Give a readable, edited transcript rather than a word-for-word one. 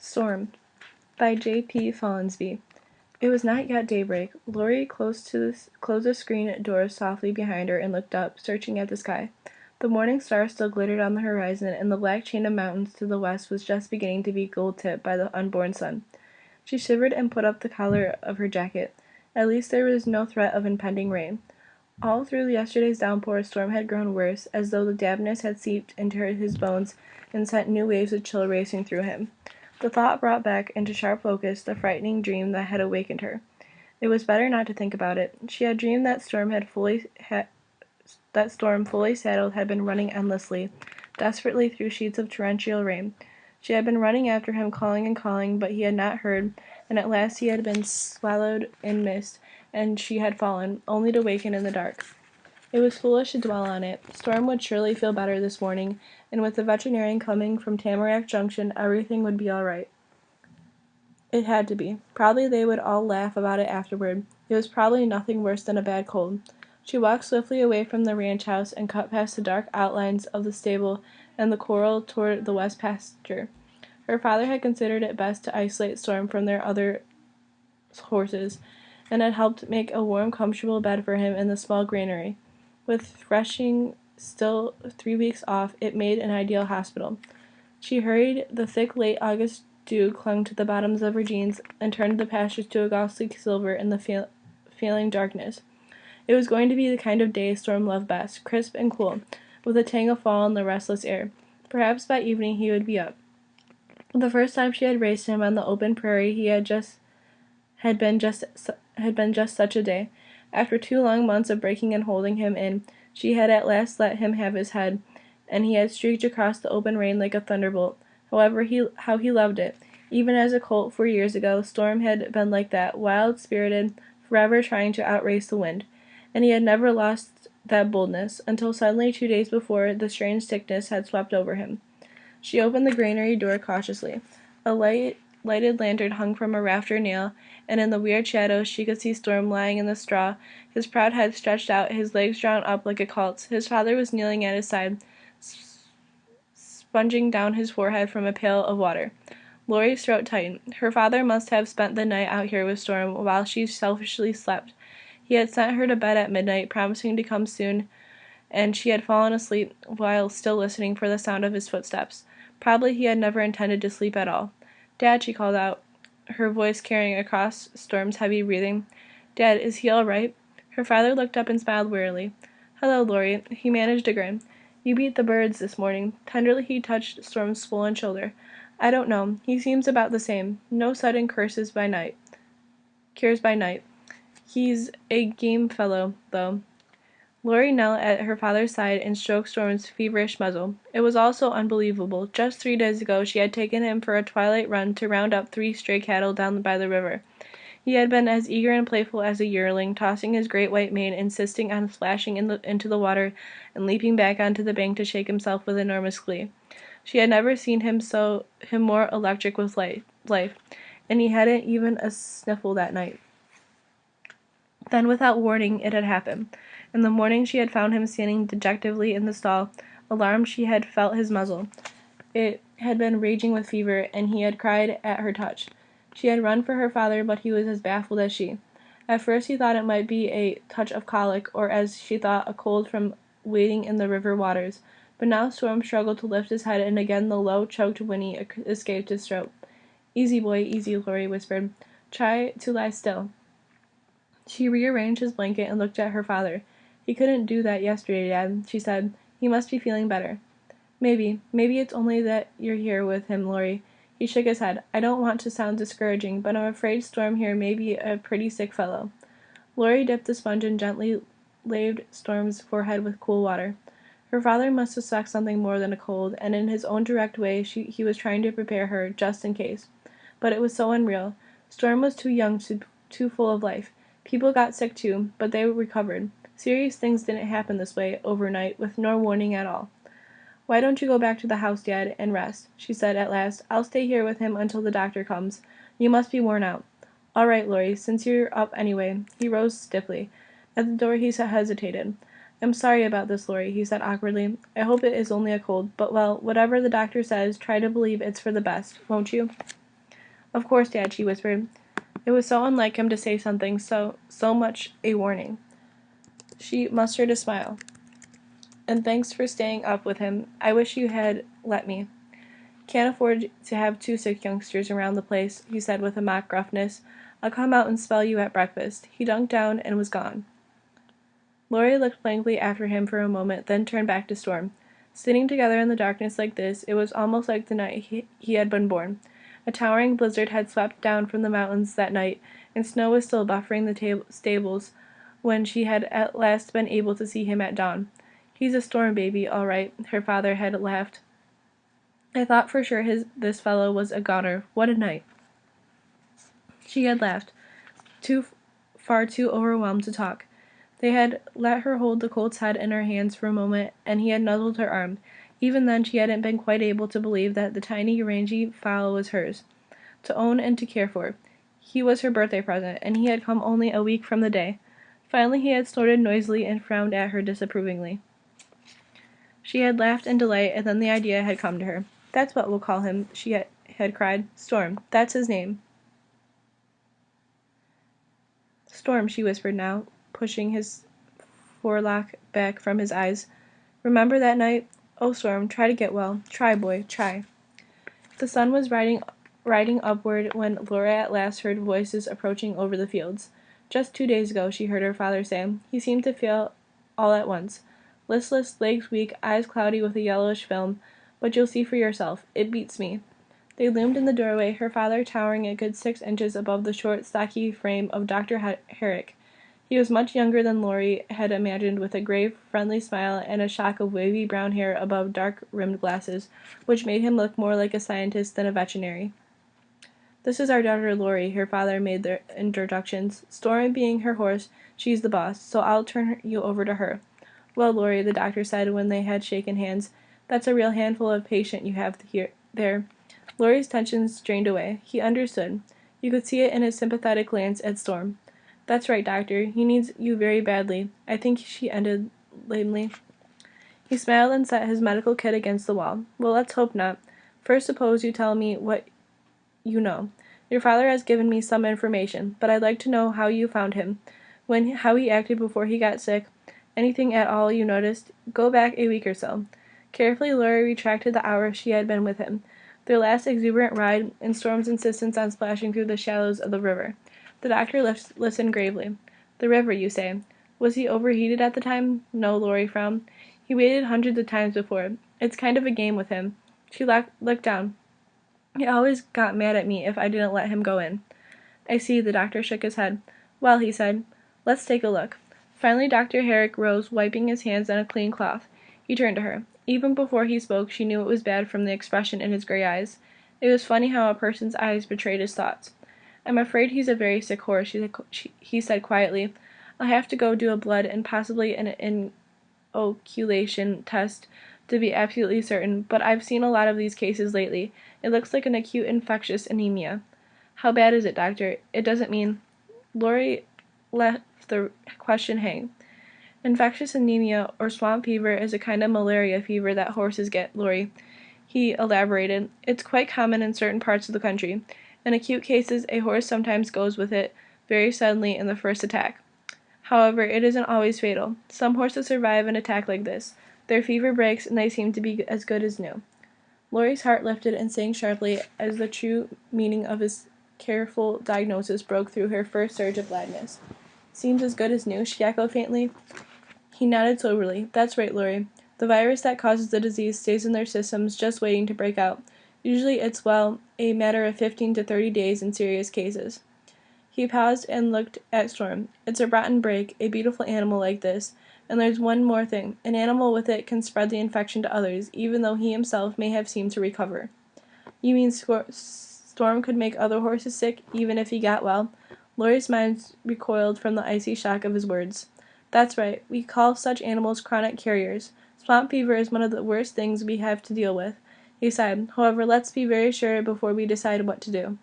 Storm by J.P. Follansbee. It was not yet daybreak. Laurie closed the screen door softly behind her and looked up, searching at the sky. The morning star still glittered on the horizon, and the black chain of mountains to the west was just beginning to be gold-tipped by the unborn sun. She shivered and put up the collar of her jacket. At least there was no threat of impending rain. All through yesterday's downpour, Storm had grown worse, as though the dampness had seeped into his bones and sent new waves of chill racing through him. The thought brought back into sharp focus the frightening dream that had awakened her. It was better not to think about it. She had dreamed that Storm, fully saddled, had been running endlessly, desperately through sheets of torrential rain. She had been running after him, calling and calling, but he had not heard, and at last he had been swallowed in mist, and she had fallen, only to waken in the dark. It was foolish to dwell on it. Storm would surely feel better this morning, and with the veterinarian coming from Tamarack Junction, everything would be all right. It had to be. Probably they would all laugh about it afterward. It was probably nothing worse than a bad cold. She walked swiftly away from the ranch house and cut past the dark outlines of the stable and the corral toward the west pasture. Her father had considered it best to isolate Storm from their other horses, and had helped make a warm, comfortable bed for him in the small granary. With threshing still 3 weeks off, it made an ideal hospital. She hurried. The thick late August dew clung to the bottoms of her jeans and turned the pastures to a ghostly silver in the failing darkness. It was going to be the kind of day Storm loved best, crisp and cool, with a tang of fall in the restless air. Perhaps by evening he would be up. The first time she had raced him on the open prairie he had been just such a day. After 2 long months of breaking and holding him in, she had at last let him have his head, and he had streaked across the open rain like a thunderbolt. How he loved it. Even as a colt 4 years ago, Storm had been like that, wild-spirited, forever trying to outrace the wind. And he had never lost that boldness, until suddenly 2 days before the strange sickness had swept over him. She opened the granary door cautiously. A lighted lantern hung from a rafter nail, and in the weird shadows she could see Storm lying in the straw, his proud head stretched out, his legs drawn up like a colt's. His father was kneeling at his side, sponging down his forehead from a pail of water. Laurie's throat tightened. Her father must have spent the night out here with Storm while she selfishly slept. He had sent her to bed at midnight, promising to come soon, and she had fallen asleep while still listening for the sound of his footsteps. Probably he had never intended to sleep at all. "Dad," she called out, her voice carrying across Storm's heavy breathing. "Dad, is he all right?" Her father looked up and smiled wearily. "Hello, Laurie." He managed a grin. "You beat the birds this morning." Tenderly he touched Storm's swollen shoulder. "I don't know. He seems about the same. No sudden cures by night. He's a game fellow, though." Laurie knelt at her father's side and stroked Storm's feverish muzzle. It was all so unbelievable. Just 3 days ago she had taken him for a twilight run to round up 3 stray cattle down by the river. He had been as eager and playful as a yearling, tossing his great white mane, insisting on splashing into the water and leaping back onto the bank to shake himself with enormous glee. She had never seen him more electric with life, and he hadn't even a sniffle that night. Then, without warning, it had happened. In the morning she had found him standing dejectedly in the stall. Alarmed, she had felt his muzzle. It had been raging with fever, and he had cried at her touch. She had run for her father, but he was as baffled as she. At first he thought it might be a touch of colic, or as she thought, a cold from wading in the river waters. But now Storm struggled to lift his head, and again the low, choked whinny escaped his throat. "Easy, boy, easy," Laurie whispered. "Try to lie still." She rearranged his blanket and looked at her father. "He couldn't do that yesterday, Dad," she said. "He must be feeling better." Maybe it's only that you're here with him, Laurie." He shook his head. "I don't want to sound discouraging, but I'm afraid Storm here may be a pretty sick fellow." Laurie dipped the sponge and gently laved Storm's forehead with cool water. Her father must suspect something more than a cold, and in his own direct way he was trying to prepare her, just in case. But it was so unreal. Storm was too young, too full of life. People got sick too, but they recovered. Serious things didn't happen this way, overnight, with no warning at all. "Why don't you go back to the house, Dad, and rest?" she said at last. "I'll stay here with him until the doctor comes. You must be worn out." "All right, Laurie, since you're up anyway." He rose stiffly. At the door he hesitated. "I'm sorry about this, Laurie," he said awkwardly. "I hope it is only a cold, but well, whatever the doctor says, try to believe it's for the best, won't you?" Of course, Dad, she whispered. It was so unlike him to say something so much a warning. She mustered a smile. And thanks for staying up with him. I wish you had let me. Can't afford to have two sick youngsters around the place, he said with a mock gruffness. I'll come out and spell you at breakfast. He dunked down and was gone. Laurie looked blankly after him for a moment, then turned back to Storm. Sitting together in the darkness like this, it was almost like the night he had been born. A towering blizzard had swept down from the mountains that night, and snow was still buffering the stables when she had at last been able to see him at dawn. He's a storm baby, all right, her father had laughed. I thought for sure this fellow was a goner. What a night. She had laughed, far too overwhelmed to talk. They had let her hold the colt's head in her hands for a moment, and he had nuzzled her arm. Even then she hadn't been quite able to believe that the tiny, rangy fowl was hers, to own and to care for. He was her birthday present, and he had come only a week from the day. Finally he had snorted noisily and frowned at her disapprovingly. She had laughed in delight, and then the idea had come to her. That's what we'll call him, she had cried. Storm. That's his name. Storm, she whispered now, pushing his forelock back from his eyes. Remember that night? Oh, Storm, try to get well. Try, boy, try. The sun was riding upward when Laura at last heard voices approaching over the fields. Just 2 days ago, she heard her father say. He seemed to fail all at once. Listless, legs weak, eyes cloudy with a yellowish film. But you'll see for yourself. It beats me. They loomed in the doorway, her father towering a good 6 inches above the short, stocky frame of Dr. Herrick. He was much younger than Laurie had imagined, with a grave, friendly smile and a shock of wavy brown hair above dark-rimmed glasses, which made him look more like a scientist than a veterinary. This is our daughter Laurie, her father made their introductions. Storm being her horse, she's the boss, so I'll turn you over to her. Well, Laurie, the doctor said when they had shaken hands, that's a real handful of patient you have there. Laurie's tensions drained away. He understood. You could see it in his sympathetic glance at Storm. That's right, doctor. He needs you very badly. I think, she ended lamely. He smiled and set his medical kit against the wall. Well, let's hope not. First, suppose you tell me what you know. Your father has given me some information, but I'd like to know how you found him, how he acted before he got sick, anything at all you noticed. Go back a week or so. Carefully, Laurie retracted the hour she had been with him, their last exuberant ride, and Storm's insistence on splashing through the shallows of the river. The doctor listened gravely. The river, you say. Was he overheated at the time? No, Laurie frowned. He waded hundreds of times before. It's kind of a game with him. She looked down. He always got mad at me if I didn't let him go in. I see, the doctor shook his head. Well, he said, let's take a look. Finally, Dr. Herrick rose, wiping his hands on a clean cloth. He turned to her. Even before he spoke, she knew it was bad from the expression in his gray eyes. It was funny how a person's eyes betrayed his thoughts. I'm afraid he's a very sick horse, he said quietly. I'll have to go do a blood and possibly an inoculation test to be absolutely certain, but I've seen a lot of these cases lately. It looks like an acute infectious anemia. How bad is it, doctor? It doesn't mean... Laurie let the question hang. Infectious anemia, or swamp fever, is a kind of malaria fever that horses get, Laurie. He elaborated. It's quite common in certain parts of the country. In acute cases, a horse sometimes goes with it very suddenly in the first attack. However, it isn't always fatal. Some horses survive an attack like this. Their fever breaks, and they seem to be as good as new. Laurie's heart lifted and sank sharply as the true meaning of his careful diagnosis broke through her first surge of gladness. Seems as good as new, she echoed faintly. He nodded soberly. That's right, Laurie. The virus that causes the disease stays in their systems just waiting to break out. Usually it's, well, a matter of 15 to 30 days in serious cases. He paused and looked at Storm. It's a rotten break, a beautiful animal like this. And there's one more thing. An animal with it can spread the infection to others, even though he himself may have seemed to recover. You mean Storm could make other horses sick, even if he got well? Laurie's mind recoiled from the icy shock of his words. That's right. We call such animals chronic carriers. Swamp fever is one of the worst things we have to deal with. He sighed. However, let's be very sure before we decide what to do.